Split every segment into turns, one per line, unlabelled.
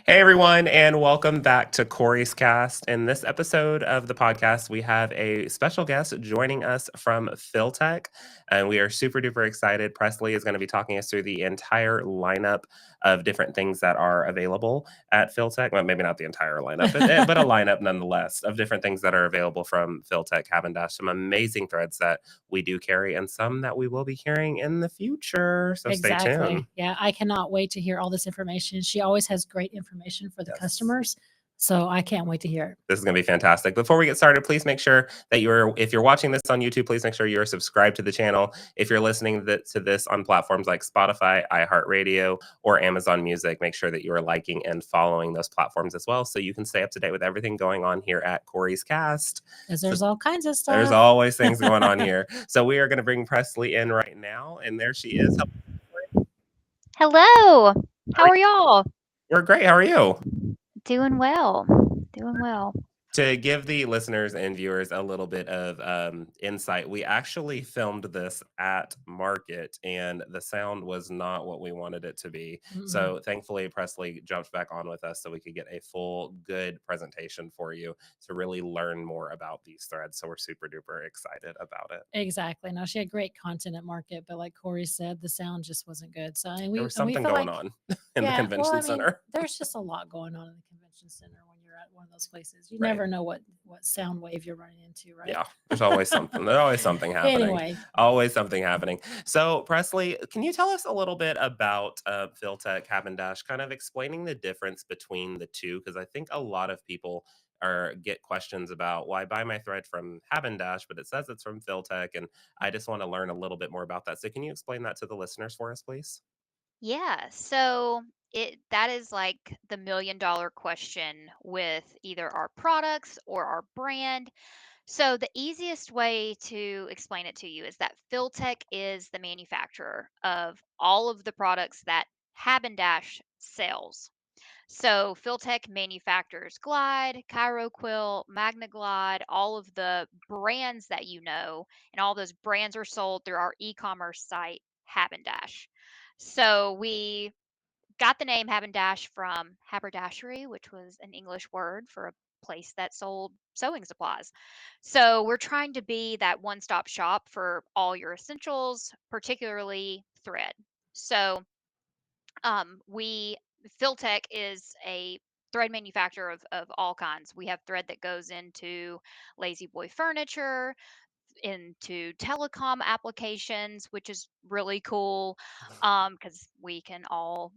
Hey everyone, and welcome back to Corey's Cast. In this episode of the podcast, we have a special guest joining us from Fil-Tec, and we are super duper excited. Presley is going to be talking us through the entire lineup of different things that are available at Fil-Tec. Well, maybe not the entire lineup, but a lineup nonetheless of different things that are available from Fil-Tec, Hab+Dash. Some amazing threads that we do carry, and some that we will be carrying in the future. So stay tuned.
Exactly. Yeah, I cannot wait to hear all this information. She always has great information for the
Yes.
customers, so I can't wait to hear it.
This is going to be fantastic. Before we get started, please make sure that if you're watching this on YouTube, please make sure you're subscribed to the channel. If you're listening to this on platforms like Spotify, iHeartRadio, or Amazon Music, make sure that you are liking and following those platforms as well so you can stay up to date with everything going on here at Corey's Cast.
Because
So
there's all kinds of
there's
stuff.
always things going on here. So we are going to bring Presley in right now, and there she is.
Hello.
How are
How
you?
are y'all?
We're great. How are you?
Doing well. Doing well.
To give the listeners and viewers a little bit of insight, we actually filmed this at market and the sound was not what we wanted it to be.
Mm-mm.
So thankfully, Presley jumped back on with us so we could get a full, good presentation for you to really learn more about these threads. So we're super duper excited about it.
Exactly. Now she had great content at market, but like Corey said, the sound just wasn't good. So and
There
we
was
and we
something
feel
going
like
on in the
yeah, well,
convention
I mean,
center.
there's just a lot going on in the convention center when you're at one of those places. You
Right.
never know what sound wave you're running into, right?
Yeah, there's always something. There's always something happening.
Anyway,
Always something happening. So, Presley, can you tell us a little bit about Fil-Tec, Hab+Dash, kind of explaining the difference between the two? Because I think a lot of people get questions about, well, I buy my thread from Hab+Dash, but it says it's from Fil-Tec, and I just want to learn a little bit more about that. So, can you explain that to the listeners for us, please?
Yeah, so that is like the $1 million question with either our products or our brand. So the easiest way to explain it to you is that Fil-Tec is the manufacturer of all of the products that Hab+Dash sells. So Fil-Tec manufactures Glide, Cairo Quill, Magna Glide, all of the brands that you know, and all those brands are sold through our e-commerce site, Hab+Dash. So we got the name Hab+Dash from haberdashery, which was an English word for a place that sold sewing supplies. So we're trying to be that one-stop shop for all your essentials, particularly thread. So we Fil-Tec is a thread manufacturer of all kinds. We have thread that goes into lazy boy furniture, into telecom applications, which is really cool because we can all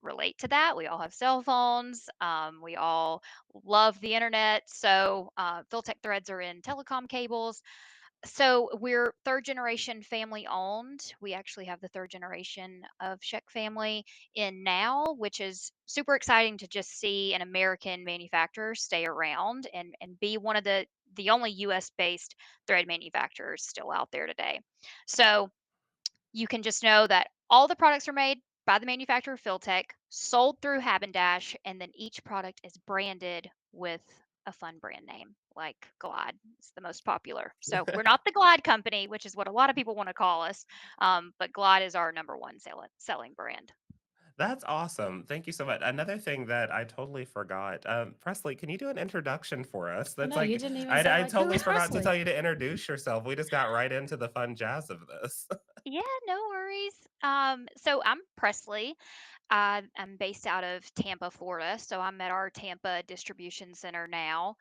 relate to that. We all have cell phones. We all love the internet. So Fil-Tec threads are in telecom cables. So we're third generation family owned. We actually have the third generation of Sheck family in now, which is super exciting to just see an American manufacturer stay around and be one of the only US based thread manufacturers still out there today. So you can just know that all the products are made by the manufacturer Fil-Tec, sold through Hab+Dash, and then each product is branded with a fun brand name like Glide. It's the most popular. So we're not the Glide company, which is what a lot of people want to call us, but Glide is our number one selling brand.
That's awesome. Thank you so much. Another thing that I totally forgot, Presley, can you do an introduction for us?
I
That's
know you
like,
didn't even say
I
like who
totally
is
forgot to
Presley.
tell you to introduce yourself. We just got right into the fun jazz of this.
Yeah, no worries. So I'm Presley. I'm based out of Tampa, Florida. So I'm at our Tampa distribution center now.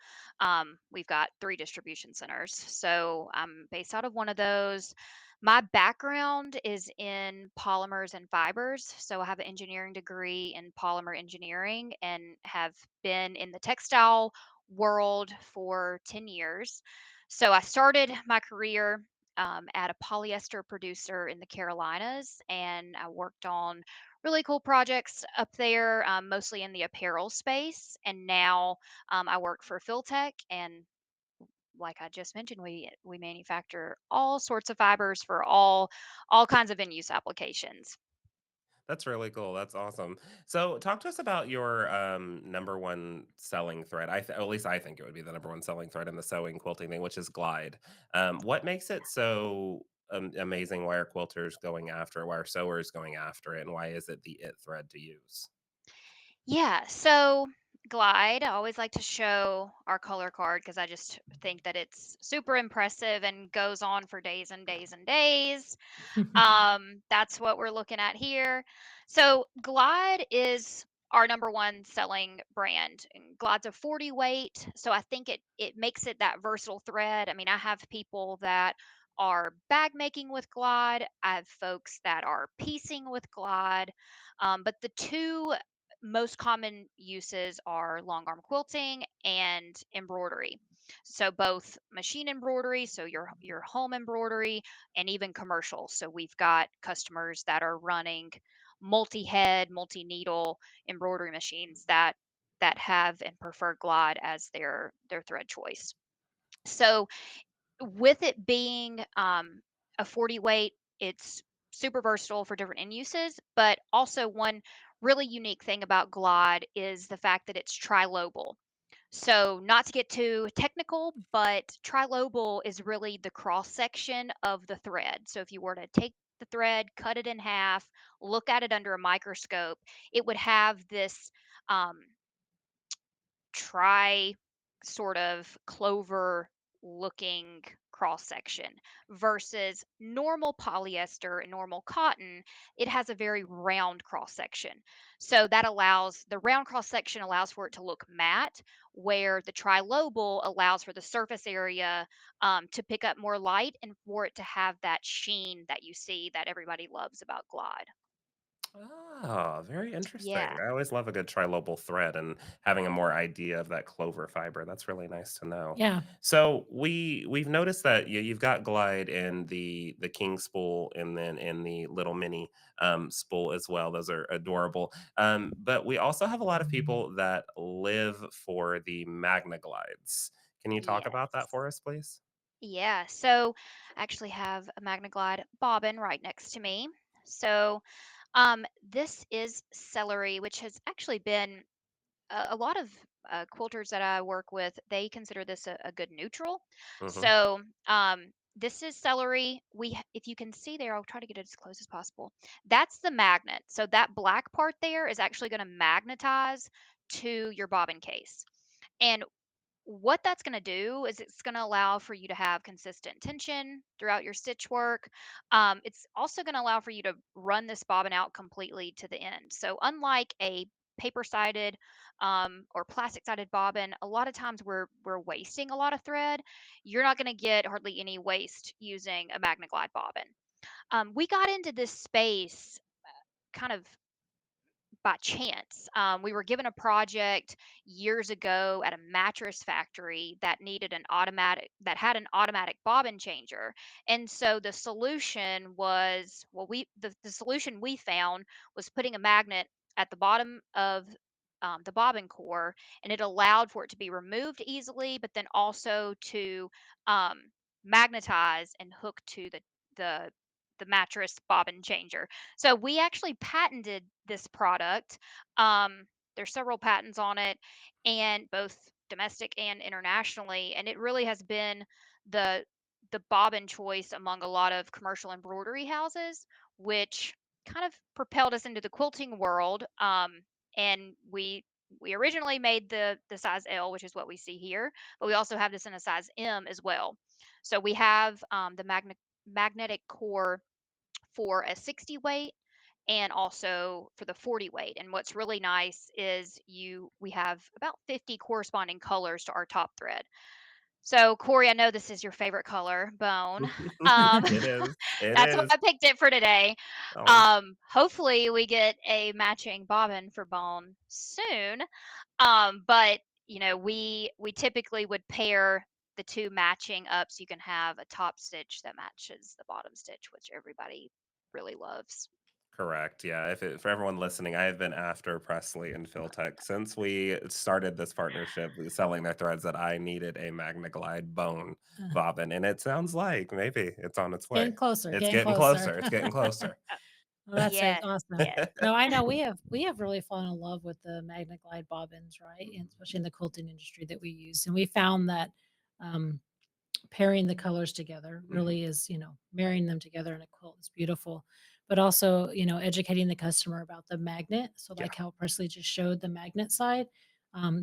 We've got three distribution centers. So I'm based out of one of those. My background is in polymers and fibers. So I have an engineering degree in polymer engineering and have been in the textile world for 10 years. So I started my career at a polyester producer in the Carolinas, and I worked on really cool projects up there, mostly in the apparel space. And now I work for Fil-Tec, and like I just mentioned, we manufacture all sorts of fibers for all kinds of end use applications.
That's really cool. That's awesome. So, talk to us about your number one selling thread. At least I think it would be the number one selling thread in the sewing quilting thing, which is Glide. What makes it so amazing? Why are quilters going after it? Why are sewers going after it? And why is it the it thread to use?
Yeah, so Glide, I always like to show our color card because I just think that it's super impressive and goes on for days and days and days. That's what we're looking at here. So Glide is our number one selling brand. And Glide's a 40 weight, so I think it makes it that versatile thread. I mean, I have people that are bag making with Glide. I have folks that are piecing with Glide. But the two most common uses are long arm quilting and embroidery. So both machine embroidery, so your home embroidery, and even commercial. So we've got customers that are running multi-head, multi-needle embroidery machines that have and prefer Glide as their thread choice. So with it being a 40 weight, it's super versatile for different end uses. But also one really unique thing about Glide is the fact that it's tri-lobal. So, not to get too technical, but trilobal is really the cross section of the thread. So, if you were to take the thread, cut it in half, look at it under a microscope, it would have this um, tri sort of clover looking cross section versus normal polyester and normal cotton. It has a very round cross section, so that allows the round cross section allows for it to look matte, where the trilobal allows for the surface area to pick up more light and for it to have that sheen that you see that everybody loves about Glide.
Oh, very interesting.
Yeah.
I always love a good trilobal thread and having a more idea of that clover fiber. That's really nice to know.
Yeah.
So we've noticed that you've got glide in the king spool and then in the little mini spool as well. Those are adorable. But we also have a lot of people that live for the Magna glides. Can you talk about that
Yes.
for us, please?
Yeah, so I actually have a Magna Glide bobbin right next to me. So this is celery, which has actually been a lot of quilters that I work with. They consider this a good neutral.
Hmm.
So this is celery. If you can see there, I'll try to get it as close as possible. That's the magnet. So that black part there is actually going to magnetize to your bobbin case. And what that's going to do is it's going to allow for you to have consistent tension throughout your stitch work. It's also going to allow for you to run this bobbin out completely to the end. So unlike a paper sided or plastic sided bobbin, a lot of times we're wasting a lot of thread. You're not going to get hardly any waste using a Magna Glide bobbin. We got into this space kind of by chance. We were given a project years ago at a mattress factory that needed an automatic that had an automatic bobbin changer. And so the solution was well we the solution we found was putting a magnet at the bottom of the bobbin core, and it allowed for it to be removed easily, but then also to um, magnetize and hook to the the mattress bobbin changer. So we actually patented this product. Um, there's several patents on it, and both domestic and internationally, and it really has been the the bobbin choice among a lot of commercial embroidery houses, which kind of propelled us into the quilting world. And we originally made the size L, which is what we see here, but we also have this in a size M as well. So we have the magnetic core for a 60 weight and also for the 40 weight. And what's really nice is you we have about 50 corresponding colors to our top thread. So Corey, I know this is your favorite color, bone.
It is. It
That's why
is.
I picked it for today.
Oh,
Hopefully we get a matching bobbin for bone soon. But we typically would pair the two matching up so you can have a top stitch that matches the bottom stitch, which everybody really loves.
correct. Yeah. For everyone listening, I have been after Presley and Fil-Tec since we started this partnership selling their threads that I needed a Magna Glide bone
Uh,
bobbin. And it sounds like maybe it's on its
it's getting
way.
closer,
It's
getting
getting
closer.
closer. It's getting closer.
Well, that's
Yes,
awesome.
yes.
No, I know we have really fallen in love with the Magna Glide bobbins, right? And especially in the quilting industry that we use. And we found that um, pairing the colors together
Mhm.
really is, marrying them together in a quilt is beautiful. but also, educating the customer about the magnet. So
Yeah.
like how Presley just showed the magnet side,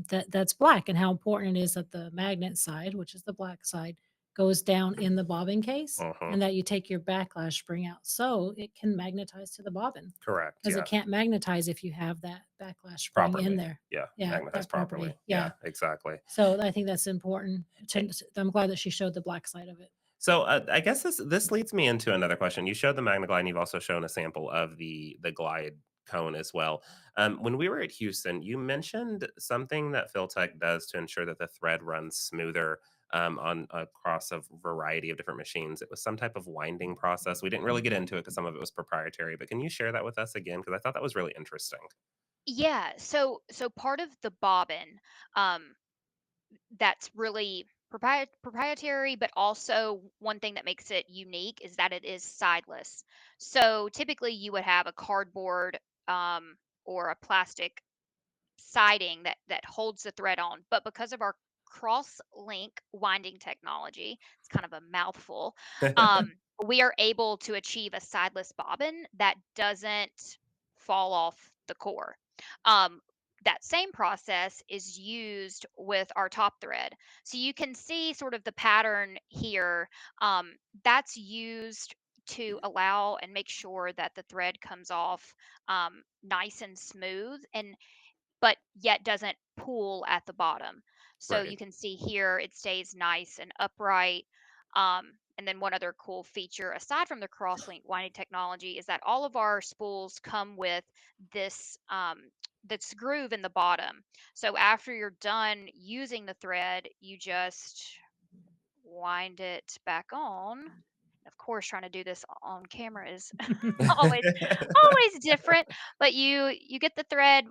that's black, and how important it is that the magnet side, which is the black side, goes down in the bobbin case,
Uh-huh.
and that you take your backlash spring out so it can magnetize to the bobbin,
Correct.
because it
Yeah.
can't magnetize if you have that backlash spring in
Properly.
there.
Yeah.
Yeah,
Magnetized
that
properly.
property.
Yeah,
Yeah.
exactly.
So I think that's important I'm glad that she showed the black side of it.
So, I guess this leads me into another question. You showed the Magna and you've also shown a sample of the Glide cone as well. When we were at Houston, you mentioned something that Fil-Tec does to ensure that the thread runs smoother, on across a variety of different machines. It was some type of winding process. We didn't really get into it because some of it was proprietary, but can you share that with us again? Because I thought that was really interesting.
Yeah, so part of the bobbin, um, that's really proprietary, but also one thing that makes it unique is that it is sideless. So typically, you would have a cardboard or a plastic siding that holds the thread on. But because of our cross link winding technology, it's kind of a mouthful. We are able to achieve a sideless bobbin that doesn't fall off the core. Um, that same process is used with our top thread. So you can see sort of the pattern here. That's used to allow and make sure that the thread comes off nice and smooth. And but yet doesn't pool at the bottom. So
Right.
you can see here it stays nice and upright. And then one other cool feature aside from the crosslink winding technology is that all of our spools come with this this groove in the bottom. So after you're done using the thread, you just wind it back on. Of course, trying to do this on camera is always always different, but you get the thread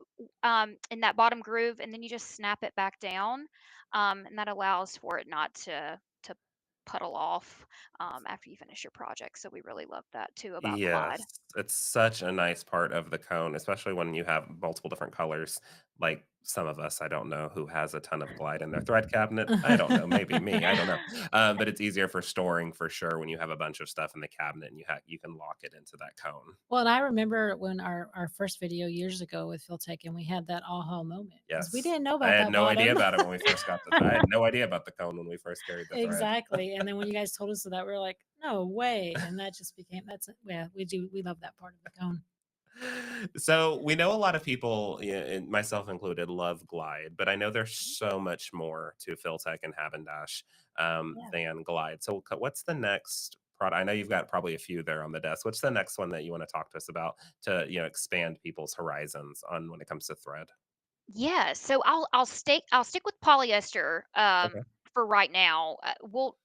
in that bottom groove, and then you just snap it back down, and that allows for it not to puddle off after you finish your project. So we really love that too about Glide.
Yes, it's such a nice part of the cone, especially when you have multiple different colors. Like some of us, I don't know who has a ton of Glide in their thread cabinet. I don't know, maybe me. I don't know. But it's easier for storing for sure when you have a bunch of stuff in the cabinet and you can lock it into that cone.
Well, and I remember when our first video years ago with Phil-Tech, and we had that aha moment because we
Yes,
didn't know
I
about
had
that
no idea
bottom.
about it when we first got the. I had no idea about the cone when we first carried the thread.
Exactly, and then when you guys told us that, we were like, "No way," and that just became yeah, we love that part of the cone.
So we know a lot of people, yeah, and myself included, love Glide, but I know there's
Mhm.
so much more to Fil-Tec and Hab+Dash
Yeah.
than Glide. So what's the next product? I know you've got probably a few there on the desk. What's the next one that you want to talk to us about to expand people's horizons on when it comes to thread?
Yeah, so I'll stick with polyester
Okay.
for right now.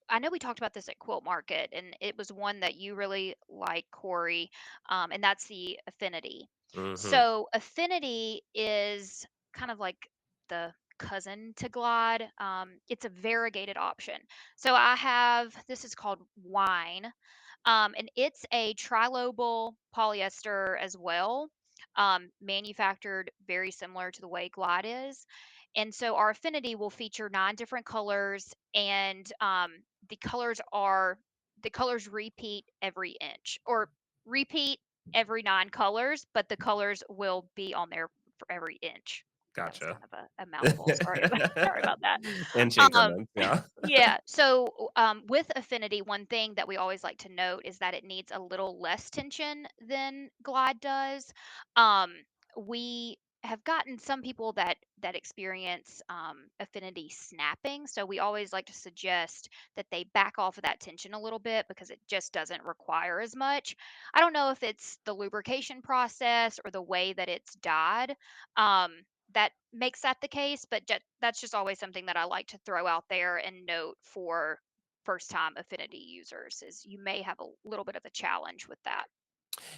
I know we talked about this at Quilt Market, and it was one that you really like, Corey, and that's the Affinity.
Hmm.
So Affinity is kind of like the cousin to Glide. It's a variegated option. So I have this is called Wine, and it's a trilobal polyester as well, manufactured very similar to the way Glide is. And so our Affinity will feature 9 different colors, and the colors repeat every inch or repeat every 9 colors, but the colors will be on there for every inch. That was
Gotcha.
kind of a mouthful. Sorry about sorry about that.
Inch
Um,
increments, yeah.
yeah. So with Affinity, one thing that we always like to note is that it needs a little less tension than Glide does. Um, we have gotten some people that experience Affinity snapping, so we always like to suggest that they back off of that tension a little bit because it just doesn't require as much. I don't know if it's the lubrication process or the way that it's dyed. That makes that the case, but that's just always something that I like to throw out there and note for first time Affinity users is you may have a little bit of a challenge with that.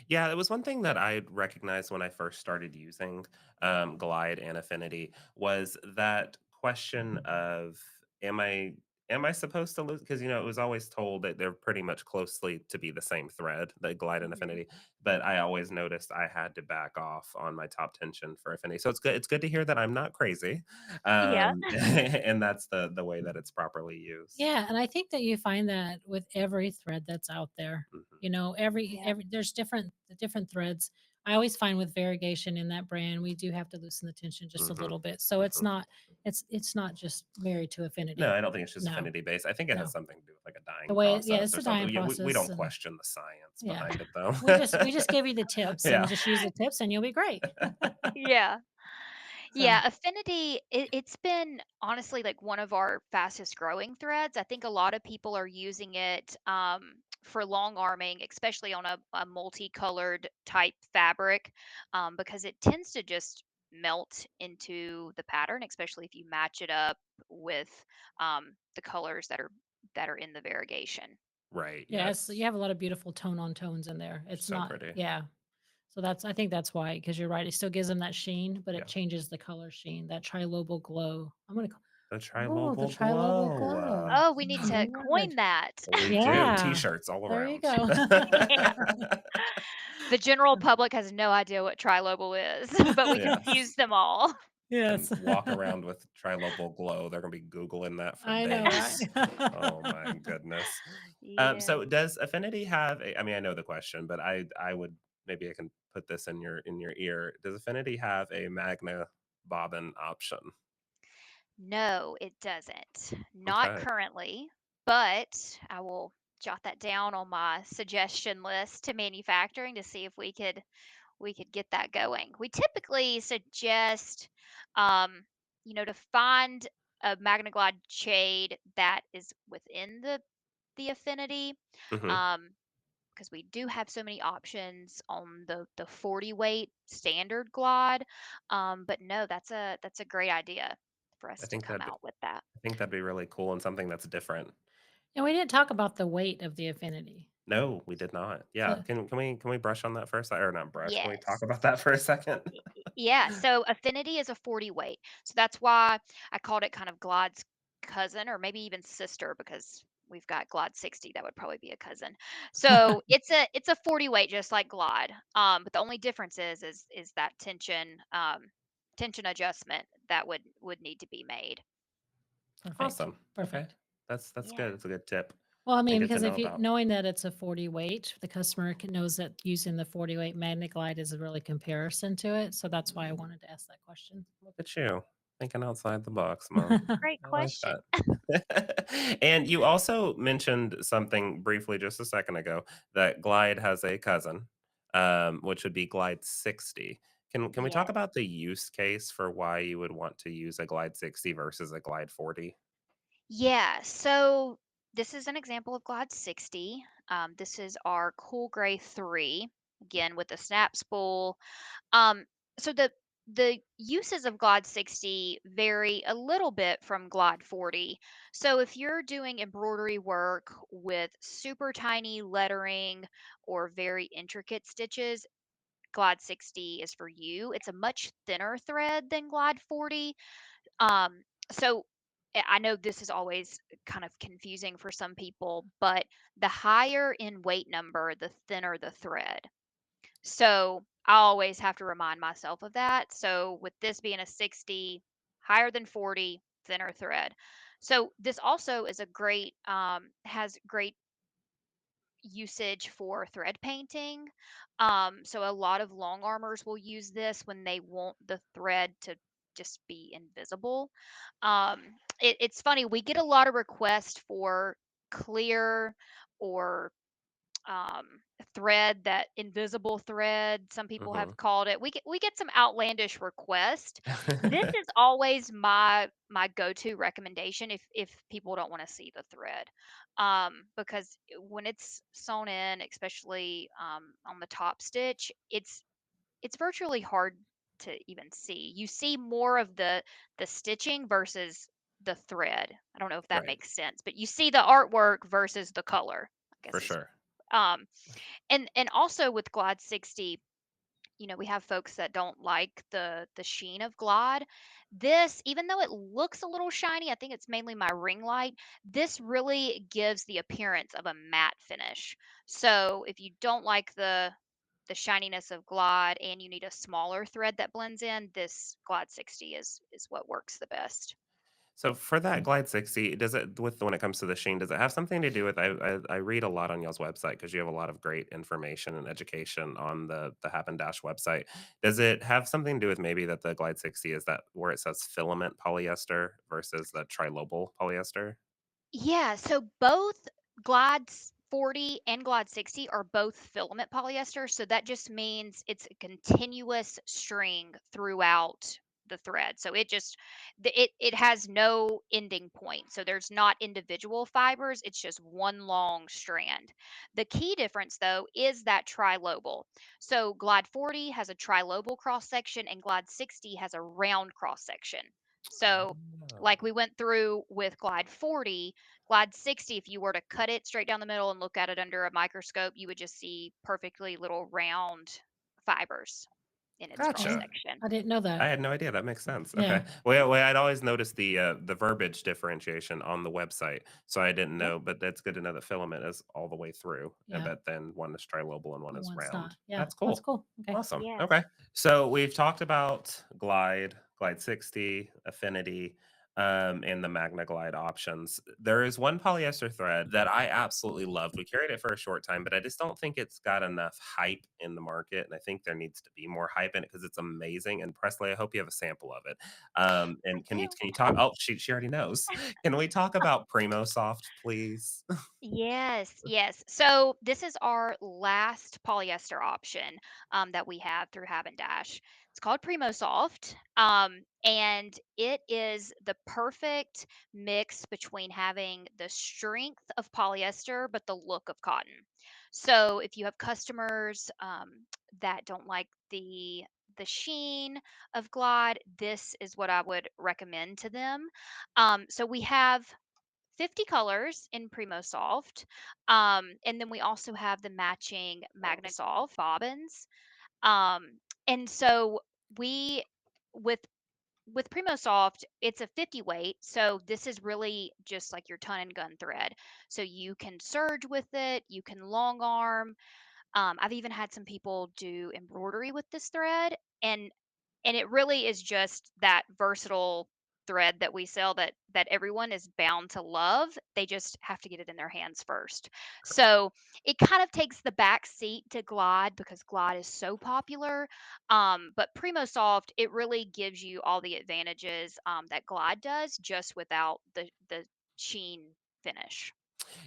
Yeah, it was one thing that I recognized when I first started using Glide and Affinity was that question of am I am I supposed to lose? Because it was always told that they're pretty much closely to be the same thread, the Glide and
Mhm.
Affinity. But I always noticed I had to back off on my top tension for Affinity. So it's good. It's good to hear that I'm not crazy,
Yeah.
and that's the way that it's properly used.
Yeah, and I think that you find that with every thread that's out there.
Mhm,
Every
Yeah.
there's different threads. I always find with variegation in that brand, we do have to loosen the tension just a
mhm,
little bit. So
mhm.
it's not just married to
No,
affinity.
I don't think it's just
No,
affinity based. I think it has
no.
something to do with like a
The
dyeing
way yeah,
process
it's
or
the
something.
dyeing
Yeah, we
process
don't
and
question the science
yeah.
behind it though.
We just give you the tips and
Yeah.
just use the tips and you'll be great.
Yeah.
So
Yeah, Affinity, it's been honestly like one of our fastest growing threads. I think a lot of people are using it for long arming, especially on a multicolored type fabric, because it tends to just melt into the pattern, especially if you match it up with the colors that are in the variegation.
Right.
yes, you
Yes.
have a lot of beautiful tone on tones in there. It's
So
not
pretty.
yeah. So I think that's why, because you're right. It still gives them that sheen, but it
Yeah.
changes the color sheen, that trilobal glow.
The
Oh, the
trilobal
trilobal
glow.
glow.
Oh, we
That's
need
a new
to
word.
coin that.
We do
Yeah.
t-shirts all
There you
around.
go.
Yeah. The general public has no idea what trilobal is, but we
Yes.
confuse them all.
Yes.
And walk around with trilobal glow. They're gonna be Googling that for
I know, right?
days. Oh my goodness.
Yeah.
So does Affinity have I mean, I know the question, but I would maybe I can put this in your ear. Does Affinity have a Magna bobbin option?
No, it doesn't. Not
Okay.
currently, but I will jot that down on my suggestion list to manufacturing to see if we could get that going. We typically suggest um, to find a Magna Glide shade that is within the affinity.
Mhm.
Um, because we do have so many options on the 40 weight standard glide. But no, that's a great idea for
I
us to
think
come
that
out with that.
I think that'd be really cool and something that's different.
And we didn't talk about the weight of the affinity.
No, we did not. Yeah,
So
can we brush on that for a sec or not brush, can we talk
Yes.
about that for a second?
Yeah, so Affinity is a 40 weight. So that's why I called it kind of Glide's cousin or maybe even sister because we've got Glide 60 that would probably be a cousin. So it's a 40 weight just like Glide. But the only difference is that tension adjustment that would need to be made.
perfect.
Awesome. Okay.
Perfect.
That's
Yeah.
good. It's a good tip
Well, I
and
mean,
good to
because
know
if you
about.
knowing that it's a 40 weight, the customer knows that using the 40 weight Magna Glide is a really comparison to it. So that's why I wanted to ask that question.
Look at you, thinking outside the box, Mom.
Great
I like
question.
that. And you also mentioned something briefly just a second ago, that Glide has a cousin, which would be Glide 60. Can we talk
Yes.
about the use case for why you would want to use a Glide 60 versus a Glide 40?
Yeah, so this is an example of Glide 60. This is our Cool Gray 3, again with the snap spool. Um, so the uses of Glide 60 vary a little bit from Glide 40. So if you're doing embroidery work with super tiny lettering or very intricate stitches, Glide 60 is for you. It's a much thinner thread than Glide 40. So I know this is always kind of confusing for some people, but the higher in weight number, the thinner the thread. So I always have to remind myself of that. So with this being a 60, higher than 40, thinner thread. So this also is a great has great usage for thread painting. So a lot of long armors will use this when they want the thread to just be invisible. It's funny, we get a lot of requests for clear or thread, that invisible thread some people
Mhm.
have called it. We get some outlandish requests. This is always my go-to recommendation if people don't want to see the thread, because when it's sewn in, especially on the top stitch, it's virtually hard to even see. You see more of the stitching versus the thread. I don't know if that
Right,
makes sense, but you see the artwork versus the color, I
for
guess is
sure.
um and also with Glide 60, we have folks that don't like the sheen of Glide. This, even though it looks a little shiny, I think it's mainly my ring light. This really gives the appearance of a matte finish. So if you don't like the shininess of Glide and you need a smaller thread that blends in, this Glide 60 is what works the best.
So for that Glide 60, does it with when it comes to the sheen, does it have something to do with I read a lot on y'all's website because you have a lot of great information and education on the Hab+Dash website. Does it have something to do with maybe that the Glide 60 is that where it says filament polyester versus the trilobal polyester?
Yeah, so both Glides 40 and Glide 60 are both filament polyester. So that just means it's a continuous string throughout the thread. So it has no ending point. So there's not individual fibers, it's just one long strand. The key difference though is that trilobal. So Glide 40 has a trilobal cross section and Glide 60 has a round cross section. So like
Oh.
we went through with Glide 40, Glide 60, if you were to cut it straight down the middle and look at it under a microscope, you would just see perfectly little round fibers in its cross
Gotcha.
Oh,
section.
I didn't know
I
that.
had no idea, that makes sense,
Yeah.
okay. Well, I'd always noticed the verbiage differentiation on the website, so I didn't
Yep.
know, but that's good to know that filament is all the way through, and
Yeah.
but then one is trilobal and one
And
is
one's not.
round.
Yeah.
That's
That's
cool.
cool. Okay.
Awesome, okay.
Yes.
So we've talked about Glide 60, Affinity, and the Magna Glide options. There is one polyester thread that I absolutely loved. We carried it for a short time, but I just don't think it's got enough hype in the market, and I think there needs to be more hype in it because it's amazing. And Presley, I hope you have a sample of it.
I
And
do.
can you talk? Oh, she already knows. Can we talk about Primo Soft, please?
Yes, yes. So this is our last polyester option that we have through Have and Dash. It's called Primo Soft, and it is the perfect mix between having the strength of polyester but the look of cotton. So if you have customers that don't like the sheen of Glide, this is what I would recommend to them. So we have 50 colors in Primo Soft. And then we also have the matching Magna Soft bobbins. And so we with Primo Soft, it's a 50 weight, so this is really just like your ton and gun thread. So you can serge with it, you can long arm. I've even had some people do embroidery with this thread, and it really is just that versatile thread that we sell that everyone is bound to love. They just have to get it in their hands first. So it kind of takes the back seat to Glide because Glide is so popular. But Primo Soft, it really gives you all the advantages that Glide does, just without the sheen finish.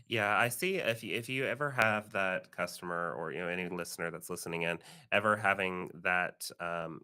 Yeah, I see if you ever have that customer or any listener that's listening in ever having that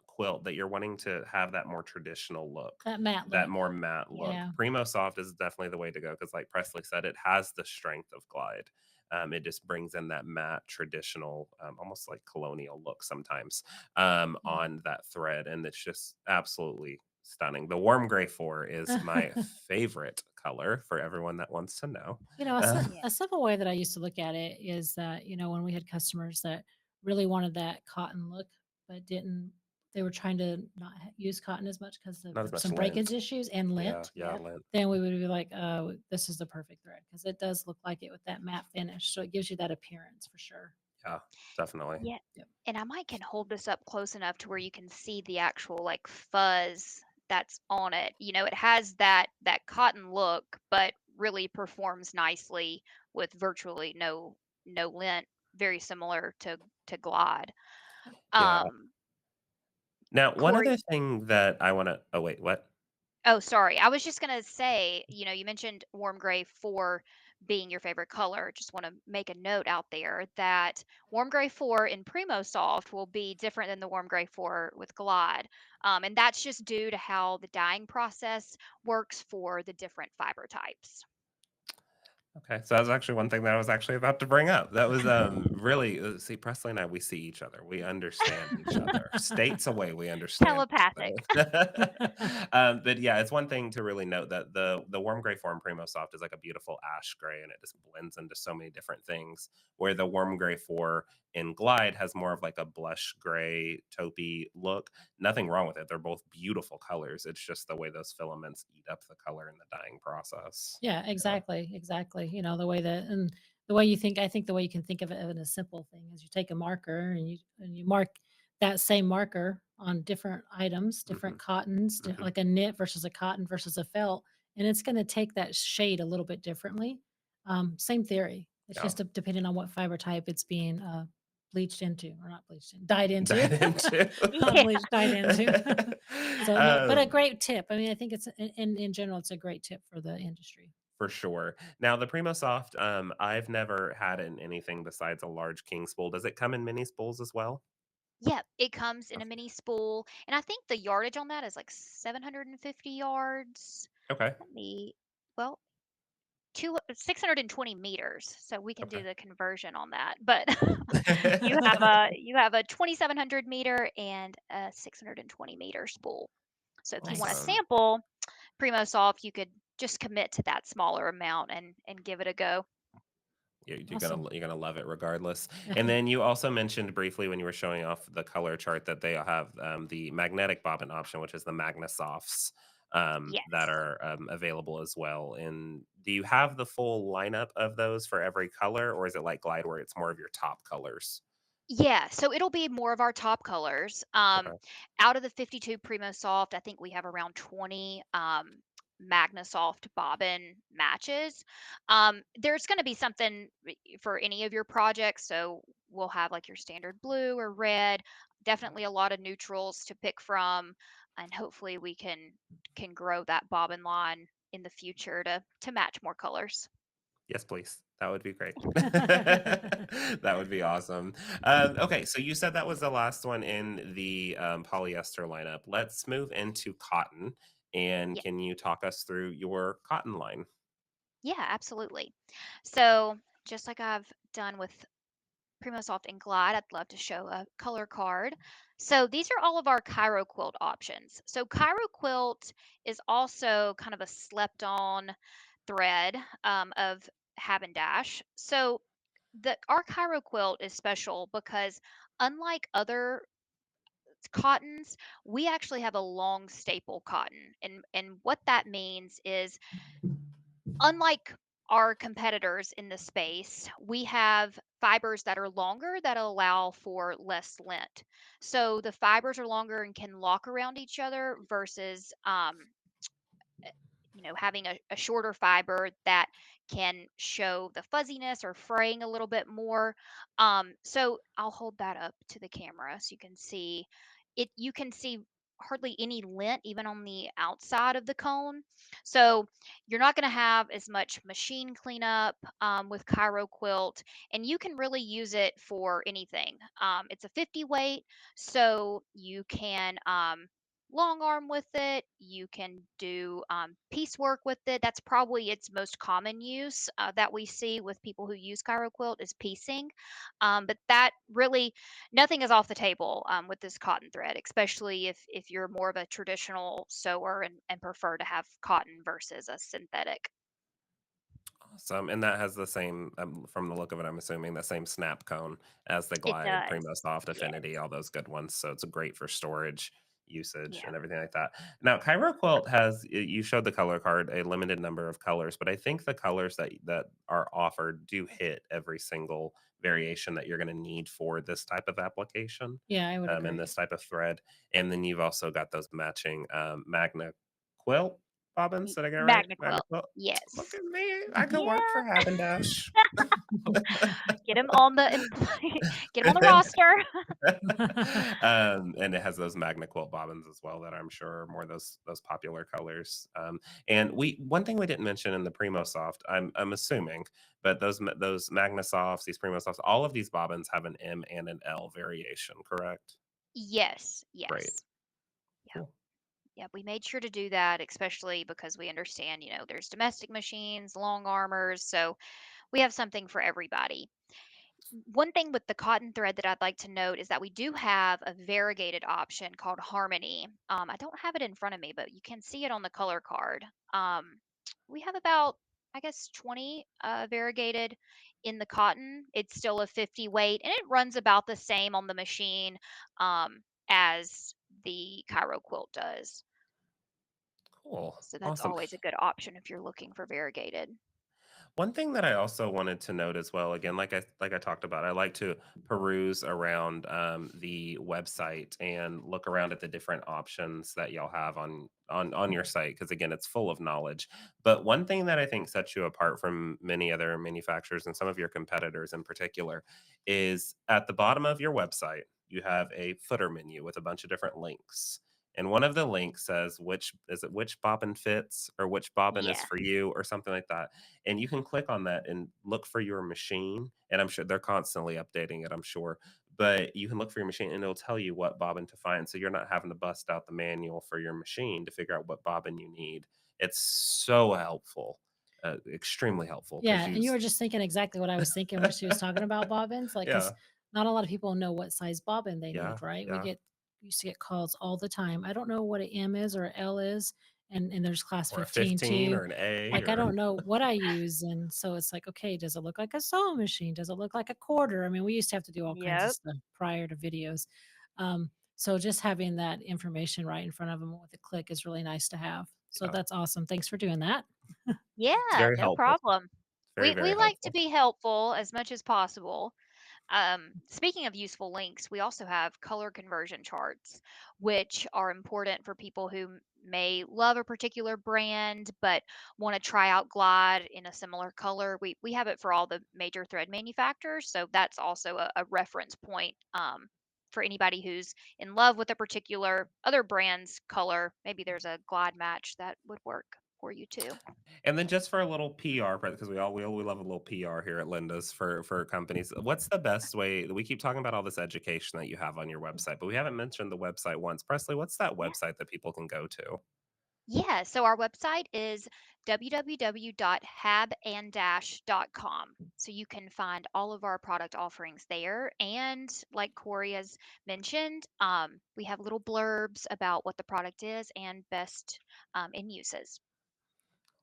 quilt that you're wanting to have that more traditional look,
That matte
that
look.
more matte look.
Yeah.
Primo Soft is definitely the way to go because like Presley said, it has the strength of Glide. It just brings in that matte traditional, almost like colonial look sometimes
Yeah.
on that thread, and it's just absolutely stunning. The warm gray 4 is my favorite color for everyone that wants to know. Uh,
Yeah.
A simple way that I used to look at it is that, when we had customers that really wanted that cotton look, but didn't, they were trying to not use cotton as much because there
Not as
were
much
some breakage
lint.
issues and
Yeah,
lint.
yeah,
Yep.
lint.
Then we would be like, oh, this is the perfect thread because it does look like it with that matte finish. So it gives you that appearance for sure.
Yeah, definitely.
Yeah.
Yep.
And I might can hold this up close enough to where you can see the actual like fuzz that's on it. It has that cotton look, but really performs nicely with virtually no lint, very similar to Glide.
Yeah.
Um,
Now, one
Corey,
other thing that I wanna oh, wait, what?
oh, sorry. I was just gonna say, you mentioned warm gray for being your favorite color. Just want to make a note out there that warm gray 4 in Primo Soft will be different than the warm gray 4 with Glide. And that's just due to how the dyeing process works for the different fiber types.
Okay, so that was actually one thing that I was actually about to bring up. That was really see Presley and I, we see each other. We understand each other. States away, we understand each
Telepathic.
other. But yeah, it's one thing to really note that the warm gray form Primo Soft is like a beautiful ash gray, and it just blends into so many different things. Where the warm gray 4 in Glide has more of like a blush gray taupey look. Nothing wrong with it. They're both beautiful colors. It's just the way those filaments eat up the color in the dyeing process.
Yeah,
Yeah.
exactly, exactly. The way that and the way you think I think the way you can think of it in a simple thing is you take a marker and you mark that same marker on different items, different
Mhm,
cottons,
mhm.
like a knit versus a cotton versus a felt, and it's going to take that shade a little bit differently. Same theory. It's
Yeah.
just depending on what fiber type it's being bleached into, or not bleached in, dyed into,
Dive into.
not
Yeah.
bleached, dyed into. So no, but a
Um,
great tip. I mean, I think it's in general, it's a great tip for the industry.
for sure. Now the Primo Soft, I've never had in anything besides a large king spool. Does it come in mini spools as well?
Yeah, it comes in a mini spool, and I think the yardage on that is like 750 yards.
Okay.
Let me, well, 620 meters, so we can do
Okay.
the conversion on that. But you have a 2,700 meter and a 620 meter spool. So if you want to
Nice.
Awesome.
sample Primo Soft, you could just commit to that smaller amount and give it a go.
Awesome.
You're gonna love it regardless. And then you also mentioned briefly when you were showing off the color chart that they have the magnetic bobbin option, which is the Magna-Softs that
Yes.
are available as well. And do you have the full lineup of those for every color, or is it like Glide where it's more of your top colors?
Yeah, so it'll be more of our top colors.
Okay.
Out of the 52 Primo Soft, I think we have around 20 Magna Soft bobbin matches. There's going to be something for any of your projects. So we'll have like your standard blue or red, definitely a lot of neutrals to pick from, and hopefully we can grow that bobbin line in the future to match more colors.
Yes, please. That would be great. That would be awesome. Okay, so you said that was the last one in the polyester lineup. Let's move into cotton. And
Yeah.
can you talk us through your cotton line?
Yeah, absolutely. So just like I've done with PrimoSoft and Glide, I'd love to show a color card. So these are all of our Cairo quilt options. So Cairo quilt is also kind of a slept on thread of Hab+Dash. So our Cairo quilt is special because unlike other cottons, we actually have a long staple cotton. And what that means is unlike our competitors in the space, we have fibers that are longer that allow for less lint. So the fibers are longer and can lock around each other versus having a shorter fiber that can show the fuzziness or fraying a little bit more. So I'll hold that up to the camera so you can see it. You can see hardly any lint even on the outside of the cone. So you're not going to have as much machine cleanup with Cairo quilt, and you can really use it for anything. It's a 50 weight, so you can long arm with it. You can do piecework with it. That's probably its most common use that we see with people who use Cairo quilt is piecing. But that really, nothing is off the table with this cotton thread, especially if you're more of a traditional sewer and prefer to have cotton versus a synthetic.
Awesome. And that has the same, from the look of it, I'm assuming the same snap cone as the
It
Glide,
does.
Primo Soft, Affinity,
Yes.
all those good ones. So it's great for storage usage
Yeah.
and everything like that. Now, Cairo Quilt has, you showed the color card, a limited number of colors, but I think the colors that are offered do hit every single variation that you're going to need for this type of application
Yeah, I would
and
agree.
this type of thread. And then you've also got those matching Magna Quilt bobbins. Did I get it right?
Magna
Magna
quilt.
Quilt. Look
Yes.
at me. I could work
Yeah.
for Hab and Dash.
Get him on the get him on the roster.
And it has those Magna Quilt bobbins as well that I'm sure are more those popular colors. And we one thing we didn't mention in the Primo Soft, I'm assuming, but those Magna Softs, these Primo Softs, all of these bobbins have an M and an L variation, correct?
Yes,
Great.
yes. Yeah,
Cool.
Yeah, we made sure to do that, especially because we understand, there's domestic machines, long armors, so we have something for everybody. One thing with the cotton thread that I'd like to note is that we do have a variegated option called Harmony. I don't have it in front of me, but you can see it on the color card. We have about, I guess, 20 variegated in the cotton. It's still a 50 weight, and it runs about the same on the machine as the Cairo quilt does.
Cool.
So that's
Awesome.
always a good option if you're looking for variegated.
One thing that I also wanted to note as well, again, like I talked about, I like to peruse around the website and look around at the different options that y'all have on your site because again, it's full of knowledge. But one thing that I think sets you apart from many other manufacturers and some of your competitors in particular is at the bottom of your website you have a footer menu with a bunch of different links. And one of the links says which bobbin fits or which bobbin is
Yeah.
for you or something like that, and you can click on that and look for your machine, and I'm sure they're constantly updating it, I'm sure, but you can look for your machine and it'll tell you what bobbin to find, so you're not having to bust out the manual for your machine to figure out what bobbin you need. It's so helpful, extremely helpful
Yeah,
because you
and you were just thinking exactly what I was thinking when she was talking about bobbins, like,
yeah,
because not a lot of people know what size bobbin they
yeah,
need, right?
yeah,
We used to get calls all the time. I don't know what a M is or a L is, and there's class
or a
15
15
too.
or an A
Like, I
or
don't know what I use, and so it's like, okay, does it look like a sewing machine? Does it look like a quarter? I mean, we used to have to do all kinds of
Yep.
stuff prior to videos. So just having that information right in front of them with a click is really nice to have. So
yeah,
that's awesome. Thanks for doing that.
it's
Yeah,
very
no
helpful,
problem.
very,
We
very
like to
helpful.
be helpful as much as possible. Speaking of useful links, we also have color conversion charts, which are important for people who may love a particular brand but want to try out Glide in a similar color. We have it for all the major thread manufacturers, so that's also a reference point for anybody who's in love with a particular other brand's color. Maybe there's a Glide match that would work for you too.
And then just for a little PR, because we love a little PR here at Linda's for companies. What's the best way? We keep talking about all this education that you have on your website, but we haven't mentioned the website once. Presley, what's that
Yeah.
website that people can go to?
Yeah, so our website is www.habanddash.com. So you can find all of our product offerings there. And like Corey has mentioned, we have little blurbs about what the product is and best in uses.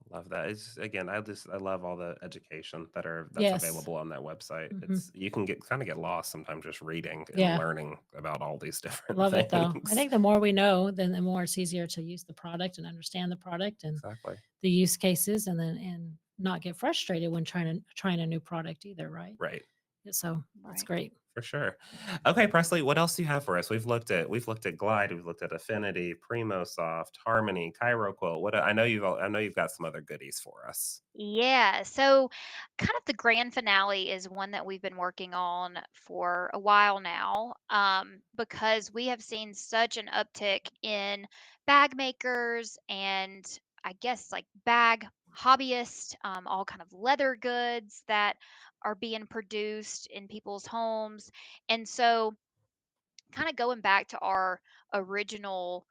Love that. It's again, I love all the education that's
Yes.
available on that website.
Mhm.
It's you can get lost sometimes just reading and
Yeah.
learning about all these different
Love it though. I
things.
think the more we know, then the more it's easier to use the product and understand the product and
Exactly.
the use cases and not get frustrated when trying a new product either, right?
Right.
Yeah, so that's
Right.
great.
For sure. Okay, Presley, what else do you have for us? We've looked at Glide, we've looked at Affinity, Primo Soft, Harmony, Cairo Quilt. I know you've got some other goodies for us.
Yeah, so kind of the grand finale is one that we've been working on for a while now, because we have seen such an uptick in bag makers and I guess like bag hobbyists, all kind of leather goods that are being produced in people's homes. And so kind of going back to our original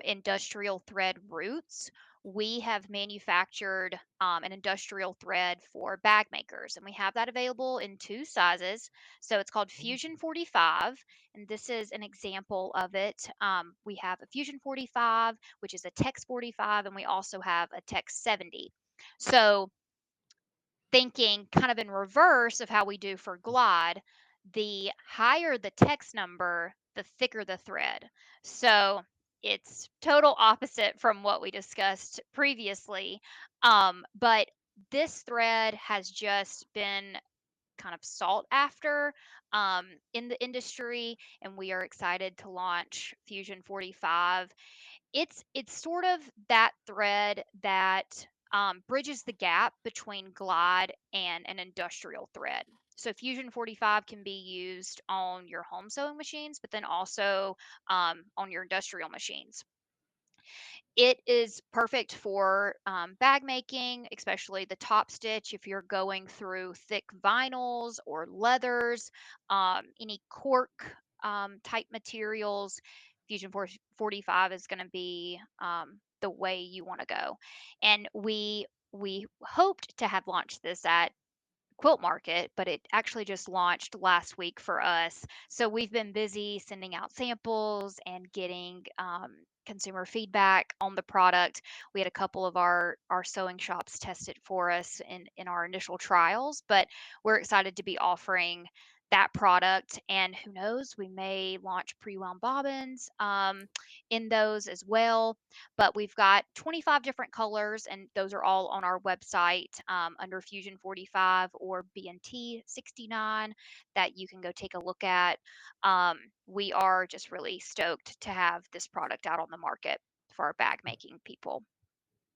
industrial thread roots, we have manufactured an industrial thread for bag makers, and we have that available in two sizes. So it's called Fusion 45, and this is an example of it. We have a Fusion 45, which is a Tex 45, and we also have a Tex 70. So thinking kind of in reverse of how we do for Glide, the higher the text number, the thicker the thread. So it's total opposite from what we discussed previously. But this thread has just been kind of sought after in the industry, and we are excited to launch Fusion 45. It's sort of that thread that bridges the gap between Glide and an industrial thread. So Fusion 45 can be used on your home sewing machines, but then also on your industrial machines. It is perfect for bag making, especially the top stitch if you're going through thick vinyls or leathers, any cork type materials. Fusion 45 is going to be the way you want to go. And we hoped to have launched this at Quilt Market, but it actually just launched last week for us. So we've been busy sending out samples and getting consumer feedback on the product. We had a couple of our sewing shops test it for us in our initial trials, but we're excited to be offering that product. And who knows, we may launch pre-wound bobbins in those as well. But we've got 25 different colors, and those are all on our website under Fusion 45 or BNT 69 that you can go take a look at. We are just really stoked to have this product out on the market for our bag making people.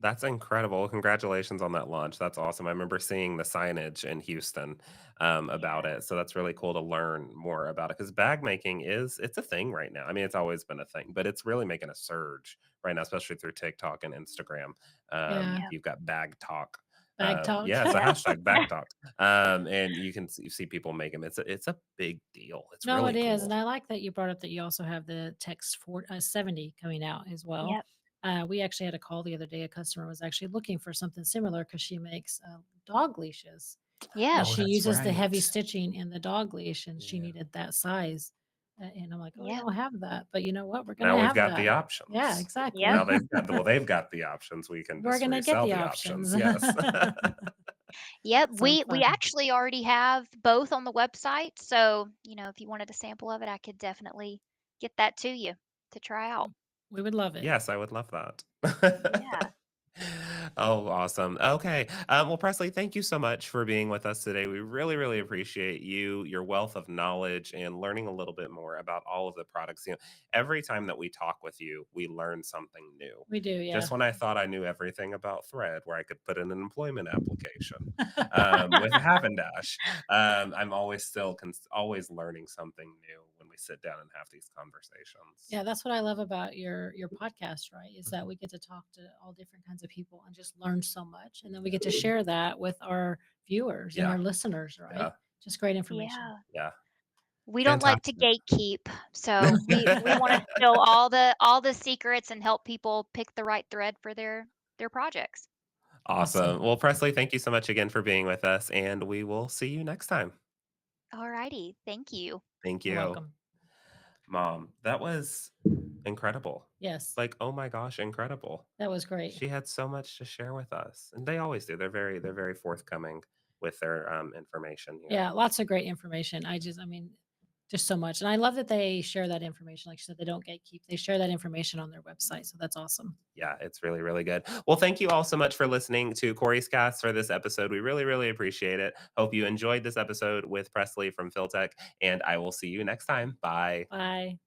That's incredible. Congratulations on that launch. That's awesome. I remember seeing the signage in Houston about
Yeah.
it. So that's really cool to learn more about it because bag making it's a thing right now. I mean, it's always been a thing, but it's really making a surge right now, especially through TikTok and Instagram.
Yeah.
Yep.
You've got bag talk.
Bag talk.
Yeah, it's a
Yep.
hashtag bag talk. And you can see people make them. It's a big deal. It's
No, it
really
is, and
cool.
I like that you brought up that you also have the Text 70 coming out as well.
Yep.
We actually had a call the other day. A customer was actually looking for something similar because she makes dog leashes, and
Yeah.
Oh,
she
that's
uses the
right.
heavy stitching in the dog leash, and she
Yeah.
needed that size. And I'm like, oh, we
Yep.
don't have that, but you know what? We're
Now
gonna
we've
have
got the
that. Yeah,
options.
Yep.
exactly.
Now they've got the options. We can
We're
just
gonna get
resell
the
the
options.
options. Yes.
Yep,
So
we
fun.
actually already have both on the website, so, if you wanted a sample of it, I could definitely get that to you to try out.
We would love it.
Yes, I would love that.
Yeah.
Oh, awesome. Okay. Well, Presley, thank you so much for being with us today. We really, really appreciate you, your wealth of knowledge, and learning a little bit more about all of the products. Every time that we talk with you, we learn something new.
We do, yeah.
Just when I thought I knew everything about thread, where I could put in an employment application with Hab+Dash, I'm always always learning something new when we sit down and have these conversations.
Yeah, that's what I love about your podcast, right? Is that we get to talk to all different kinds of people and just learn so much. And then we get to share that with our viewers and
Yeah,
our listeners, right?
yeah,
Just great information.
Yeah.
yeah.
We don't like to
Fantastic.
gatekeep, so we wanna spill all the secrets and help people pick the right thread for their projects.
Awesome.
Awesome.
Well, Presley, thank you so much again for being with us, and we will see you next time.
Alrighty, thank you.
Thank
You're
you.
welcome.
Mom, that was incredible.
Yes,
Like, oh my gosh, incredible.
that was great.
She had so much to share with us, and they always do. They're very forthcoming with their information here.
Yeah, lots of great information. I mean, just so much. And I love that they share that information. Like you said, they don't gatekeep. They share that information on their website. So that's awesome.
Yeah, it's really, really good. Well, thank you all so much for listening to Corey's Cast for this episode. We really, really appreciate it. Hope you enjoyed this episode with Presley from Fil-Tec, and I will see you next time. Bye.
Bye.